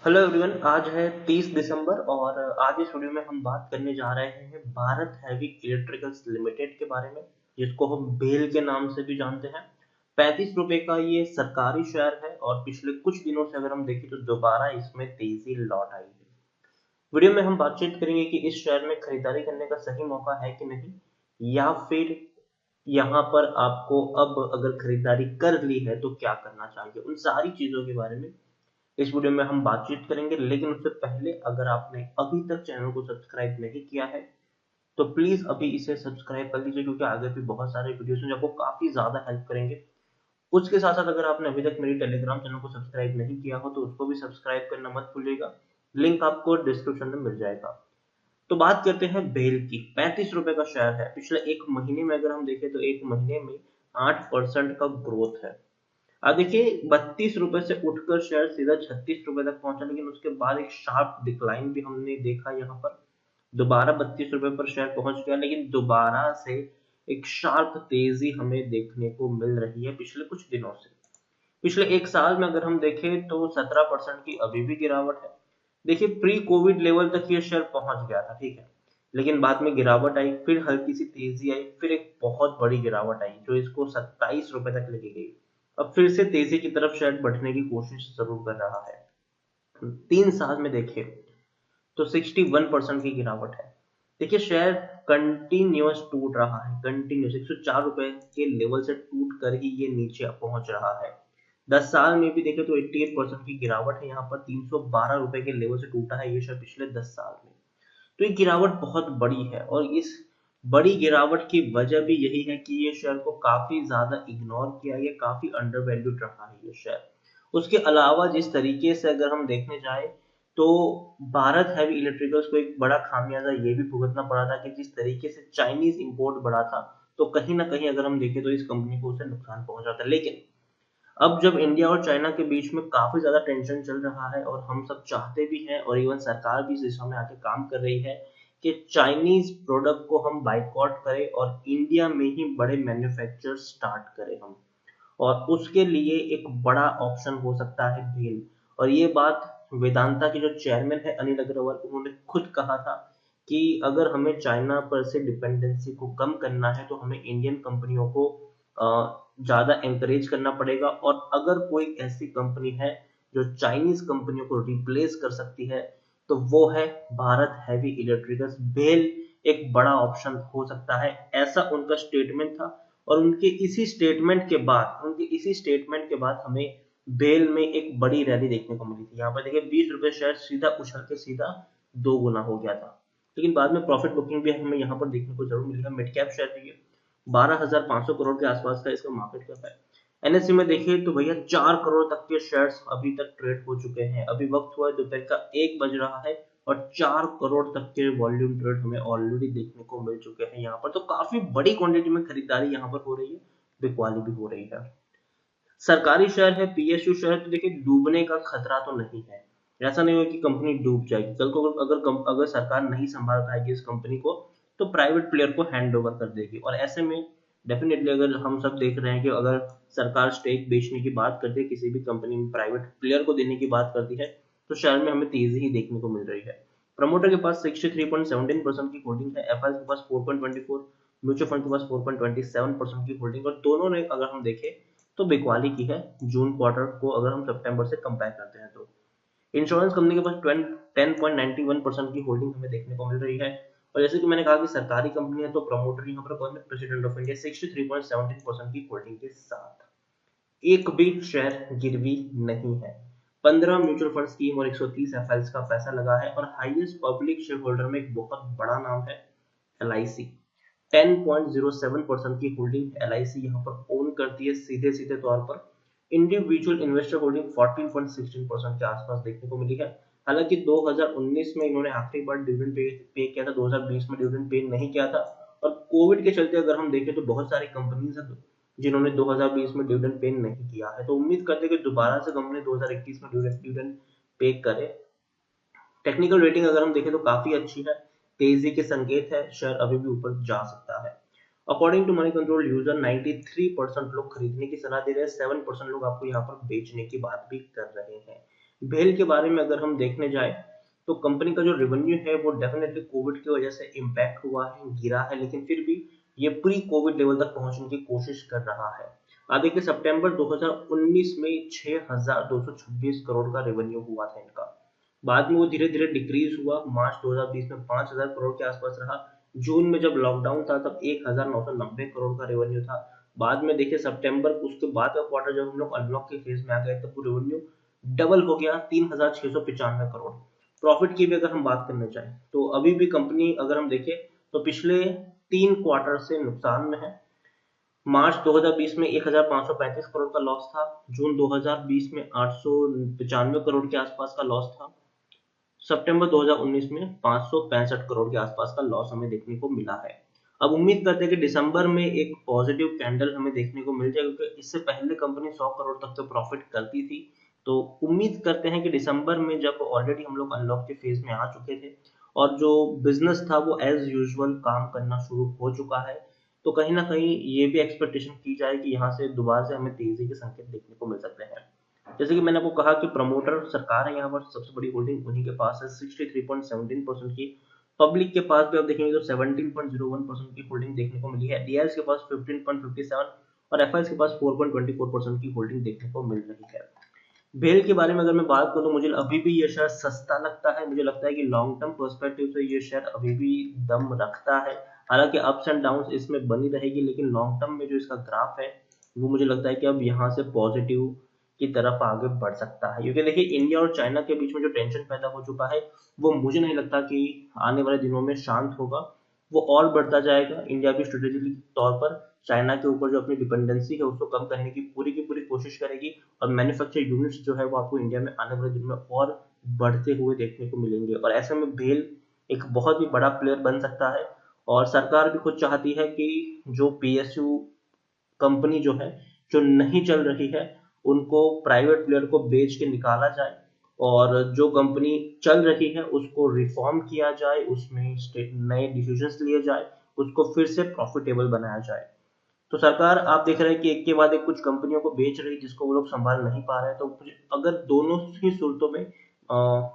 Hello everyone. आज है 30 दिसंबर और आज इस वीडियो में हम बात करने जा रहे हैं भारत हैवी इलेक्ट्रिकल्स लिमिटेड के बारे में, जिसको हम बेल के नाम से भी जानते हैं। 35 रुपए का ये सरकारी शेयर है और पिछले कुछ दिनों से अगर हम देखें तो दोबारा इसमें तेजी लौट आई है। वीडियो में हम बातचीत करेंगे कि इस शेयर में खरीदारी करने का सही मौका है कि नहीं, या फिर यहाँ पर आपको अब अगर खरीदारी कर ली है तो क्या करना चाहिए, उन सारी चीजों के बारे में इस वीडियो में हम बातचीत करेंगे। लेकिन उससे पहले अगर आपने अभी तक चैनल को सब्सक्राइब नहीं किया है तो प्लीज अभी इसे सब्सक्राइब कर लीजिए, क्योंकि आगे भी बहुत सारे वीडियोस हैं जो आपको काफी ज्यादा हेल्प करेंगे। उसके साथ साथ अगर आपने अभी तक मेरी टेलीग्राम चैनल को सब्सक्राइब नहीं किया हो तो उसको भी सब्सक्राइब करना मत भूलिएगा, लिंक आपको डिस्क्रिप्शन में मिल जाएगा। तो बात करते हैं बेल की। 35 रुपए का शेयर है। पिछले एक महीने में अगर हम देखें तो एक महीने में 8% का ग्रोथ है। अब देखिए 32 रुपए से उठकर शेयर सीधा 36 रुपए तक पहुंचा, लेकिन उसके बाद एक शार्प डिक्लाइन भी हमने देखा। यहाँ पर दोबारा 32 रुपए पर शेयर पहुंच गया, लेकिन दोबारा से एक शार्प तेजी हमें देखने को मिल रही है पिछले कुछ दिनों से। पिछले एक साल में अगर हम देखें तो 17% की अभी भी गिरावट है। देखिए प्री कोविड लेवल तक ये शेयर पहुंच गया था, ठीक है, लेकिन बाद में गिरावट आई, फिर हल्की सी तेजी आई, फिर एक बहुत बड़ी गिरावट आई जो इसको 27 रुपए तक लेके गई। अब फिर से तेजी की तरफ शेयर बढ़ने की कोशिश जरूर कर रहा है। 3 साल में देखिए तो 61% की गिरावट है। देखिए शेयर कंटिन्यूअस टूट रहा है, कंटिन्यूअस 104 रुपए के लेवल से टूट कर ही ये नीचे पहुंच रहा है। 10 साल में भी देखें तो 88% की गिरावट है। यहाँ पर 312 रुपए के लेवल से टूटा है ये शेयर पिछले 10 साल में। तो ये गिरावट बहुत बड़ी है और इस बड़ी गिरावट की वजह भी यही है कि ये शेयर को काफी ज्यादा इग्नोर किया गया, काफी अंडर वैल्यूड रहा है ये शेयर। उसके अलावा जिस तरीके से अगर हम देखने जाए तो भारत हैवी इलेक्ट्रिकल्स को एक बड़ा खामियाजा ये भी भुगतना पड़ा था कि जिस तरीके से चाइनीज इंपोर्ट बढ़ा था, तो कहीं ना कहीं अगर हम देखें तो इस कंपनी को उसे नुकसान पहुंचा था। लेकिन अब जब इंडिया और चाइना के बीच में काफी ज्यादा टेंशन चल रहा है और हम सब चाहते भी हैं और इवन सरकार भी इस दिशा में आके काम कर रही है कि चाइनीज प्रोडक्ट को हम बाइकआउट करें और इंडिया में ही बड़े मैन्युफैक्चर स्टार्ट करें हम, और उसके लिए एक बड़ा ऑप्शन हो सकता है भेल। और ये बात वेदांता के जो चेयरमैन है अनिल अग्रवाल, उन्होंने खुद कहा था कि अगर हमें चाइना पर से डिपेंडेंसी को कम करना है तो हमें इंडियन कंपनियों को ज्यादा एंकरेज करना पड़ेगा। और अगर कोई ऐसी कंपनी है जो चाइनीज कंपनियों को रिप्लेस कर सकती है तो वो है भारत हैवी इलेक्ट्रिकल्स। बेल एक बड़ा ऑप्शन हो सकता है, ऐसा उनका स्टेटमेंट था। और उनके इसी स्टेटमेंट के बाद हमें बेल में एक बड़ी रैली देखने को मिली थी। यहाँ पर देखिए 20 रुपए शेयर सीधा उछल के सीधा 2 गुना हो गया था, लेकिन बाद में प्रॉफिट बुकिंग भी हमें यहाँ पर देखने को जरूर मिली है। मिड कैप शेयर है ये, 12,500 करोड़ के आसपास का इसका मार्केट कैप है। एनएससी में देखिए तो भैया 4 करोड़ तक के शेयर्स अभी तक ट्रेड हो चुके हैं। अभी वक्त हुआ है दोपहर का 1 बज रहा है और 4 करोड़ तक के वॉल्यूम ट्रेड हमें ऑलरेडी देखने को मिल चुके हैं यहाँ पर। तो काफी बड़ी क्वांटिटी में खरीदारी यहाँ पर हो रही है, बिकवाली भी हो रही है। सरकारी शेयर है, पीएसयू शेयर है, तो देखिए डूबने का खतरा तो नहीं है। ऐसा नहीं हो कि कंपनी डूब जाएगी। कल को अगर सरकार नहीं संभाल पाएगी इस कंपनी को तो प्राइवेट प्लेयर को हैंड ओवर कर देगी। और ऐसे में डेफिनेटली अगर हम सब देख रहे हैं कि अगर सरकार स्टेक बेचने की बात करती है, किसी भी कंपनी में प्राइवेट प्लेयर को देने की बात करती है, तो शेयर में हमें तेजी ही देखने को मिल रही है। प्रमोटर के पास 63.17% की होल्डिंग है, एफआई के पास 4.24, म्यूचुअल फंड के पास 4.27% की होल्डिंग, और दोनों ने अगर हम देखें तो बिकवाली की है जून क्वार्टर को अगर हम सितंबर से कंपेयर करते हैं तो। इंश्योरेंस कंपनी के पास 10.91% की होल्डिंग हमें देखने को मिल रही है। और जैसे कि मैंने कहा कि सरकारी कंपनी है तो प्रमोटर यहाँ पर कौन है, प्रेसिडेंट ऑफ इंडिया, 63.17% की होल्डिंग के साथ एक भी शेयर गिरवी नहीं है। 15 म्यूचुअल फंड स्कीम और 130 एफएल्स का पैसा लगा है। और हाईएस्ट पब्लिक शेयर होल्डर में एक बहुत बड़ा नाम है एलआईसी। 10.07% की होल्डिंग एलआईसी यहाँ पर ओन करती है सीधे सीधे तौर पर। इंडिविजुअल इन्वेस्टर होल्डिंग 14.16% के आसपास देखने को मिली है। हालांकि 2019 में इन्होंने आखिरी बार डिविडेंड पे किया था, 2020 में डिविडेंड पे नहीं किया था। और कोविड के चलते अगर हम देखें तो बहुत सारी कंपनीज है जिन्होंने 2020 में डिविडेंड पे नहीं किया है, तो उम्मीद करते हैं कि दोबारा से कंपनी 2021 में डिविडेंड पे करे। टेक्निकल रेटिंग अगर हम देखें तो काफी अच्छी है, तेजी के संकेत है, शेयर अभी भी ऊपर जा सकता है। According to money control user 93% लोग खरीदने की सलाह दे रहे हैं, 7% लोग आपको यहाँ पर बेचने की बात भी कर रहे हैं। भेल के बारे में अगर हम देखने जाए तो कंपनी का जो रेवेन्यू है वो डेफिनेटली कोविड की वजह से इम्पैक्ट हुआ है, गिरा है, लेकिन फिर भी ये प्री कोविड लेवल तक पहुंचने की कोशिश कर रहा है। आप देखिए सितंबर 2019 में 6,226 करोड़ का रेवेन्यू हुआ था इनका। बाद में वो धीरे धीरे डिक्रीज हुआ, मार्च 2020 में 5,000 करोड़ के आसपास रहा। जून में जब लॉकडाउन था तब 1,990 करोड़ का रेवेन्यू था। बाद में देखिए सितंबर, उसके बाद का क्वार्टर जब हम लोग अनलॉक के फेज में आ गए तब वो रेवेन्यू डबल हो गया, 3,695 करोड़। प्रॉफिट की भी अगर हम बात करना चाहें तो अभी भी कंपनी अगर हम देखें तो पिछले 3 क्वार्टर से नुकसान में है। मार्च 2020 में 1,535 करोड़ का लॉस था। जून 2020 में 895 करोड़ के आसपास का लॉस था। सितंबर 2019 में 565 करोड़ के आसपास का लॉस हमें देखने को मिला है। अब उम्मीद करते हैं कि दिसंबर में एक पॉजिटिव कैंडल हमें देखने को मिल जाए, क्योंकि इससे पहले कंपनी 100 करोड़ तक तो प्रॉफिट करती थी। तो उम्मीद करते हैं कि दिसंबर में, जब ऑलरेडी हम लोग अनलॉक के फेज में आ चुके थे और जो बिजनेस था वो एज यूजुअल काम करना शुरू हो चुका है, तो कहीं ना कहीं ये भी एक्सपेक्टेशन की जाए कि यहाँ से दोबारा से हमें तेजी के संकेत देखने को मिल सकते हैं। जैसे कि मैंने आपको कहा कि प्रमोटर सरकार है, यहाँ पर सबसे बड़ी होल्डिंग उन्हीं के पास है 63.17% की। पब्लिक के पास भी आप देखेंगे तो 17.01% की होल्डिंग देखने को मिली है। डीआईएस के पास 15.57 और एफआईएस के पास 4.24% की होल्डिंग देखने को मिल रही है। भेल के बारे में अगर मैं बात करूं तो मुझे अभी भी ये शेयर सस्ता लगता है। मुझे लगता है कि लॉन्ग टर्म पर्सपेक्टिव से ये शेयर अभी भी दम रखता है। हालांकि अप्स एंड डाउन्स इसमें बनी रहेगी, लेकिन लॉन्ग टर्म में जो इसका ग्राफ है वो मुझे लगता है कि अब यहाँ से पॉजिटिव की तरफ आगे बढ़ सकता है। क्योंकि देखिए इंडिया और चाइना के बीच में जो टेंशन पैदा हो चुका है वो मुझे नहीं लगता कि आने वाले दिनों में शांत होगा, वो और बढ़ता जाएगा। इंडिया भी स्ट्रेटेजिक तौर पर चाइना के ऊपर जो अपनी डिपेंडेंसी है उसको कम करने की पूरी कोशिश करेगी, और मैन्युफैक्चर यूनिट्स जो है वो आपको इंडिया में आने वाले दिन में और बढ़ते हुए देखने को मिलेंगे। और ऐसे में भेल एक बहुत ही बड़ा प्लेयर बन सकता है। और सरकार भी खुद चाहती है कि जो पीएसयू कंपनी जो है, जो नहीं चल रही है, उनको प्राइवेट प्लेयर को बेच के निकाला जाए, और जो कंपनी चल रही है उसको रिफॉर्म किया जाए, उसमें नए डिसीजंस लिए जाए, उसको फिर से प्रॉफिटेबल बनाया जाए। तो सरकार आप देख रहे हैं कि एक के बाद एक कुछ कंपनियों को बेच रही है जिसको वो लोग संभाल नहीं पा रहे हैं। तो अगर दोनों ही सूरतों में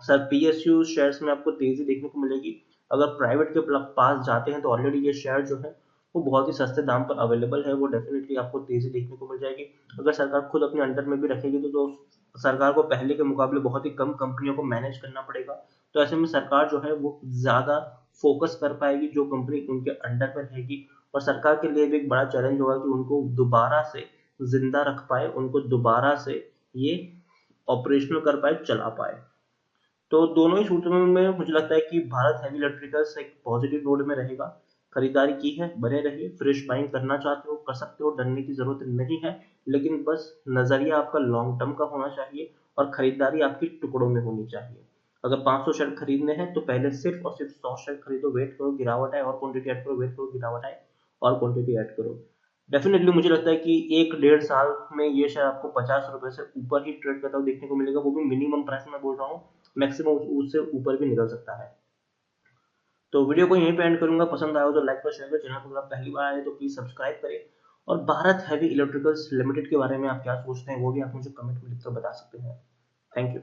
सर पीएसयू शेयर्स में आपको तेजी देखने को मिलेगी। अगर प्राइवेट के पास जाते हैं तो ऑलरेडी ये शेयर जो है वो बहुत ही सस्ते दाम पर अवेलेबल है, वो डेफिनेटली आपको तेजी देखने को मिल जाएगी। अगर सरकार खुद अपने अंडर में भी रखेगी तो सरकार को पहले के मुकाबले बहुत ही कम कंपनियों को मैनेज करना पड़ेगा। तो ऐसे में सरकार जो है वो ज्यादा फोकस कर पाएगी जो कंपनी उनके अंडर में रहेगी। और सरकार के लिए भी एक बड़ा चैलेंज होगा कि उनको दोबारा से जिंदा रख पाए, उनको दोबारा से ये ऑपरेशनल कर पाए, चला पाए। तो दोनों ही सूत्रों में मुझे लगता है कि भारत हेवी इलेक्ट्रिकल्स एक पॉजिटिव नोड में रहेगा। खरीदारी की है, बने रहिए। फ्रेश बाइंग करना चाहते हो कर सकते हो, डरने की जरूरत नहीं है। लेकिन बस नजरिया आपका लॉन्ग टर्म का होना चाहिए और खरीदारी आपकी टुकड़ों में होनी चाहिए। अगर 500 शेयर खरीदने हैं तो पहले सिर्फ और सिर्फ 100 शेयर खरीदो, वेट करो गिरावट आए और क्वांटिटी ऐड करो, वेट करो गिरावट आए और क्वांटिटी ऐड करो। डेफिनेटली मुझे लगता है कि 1 डेढ़ साल में ये शेयर आपको 50 रुपए से ऊपर ही ट्रेड करता हुआ देखने को मिलेगा, वो भी मिनिमम प्राइस में बोल रहा हूँ। मैक्सिमम उससे ऊपर भी निकल सकता है। तो वीडियो को यहीं पे एंड करूंगा। पसंद आया हो तो लाइक और शेयर करें। चैनल पर आप पहली बार आए तो प्लीज सब्सक्राइब करें। और भारत हैवी इलेक्ट्रिकल्स लिमिटेड के बारे में आप क्या सोचते हैं वो भी आप मुझे कमेंट में लिखकर बता सकते हैं। Thank you.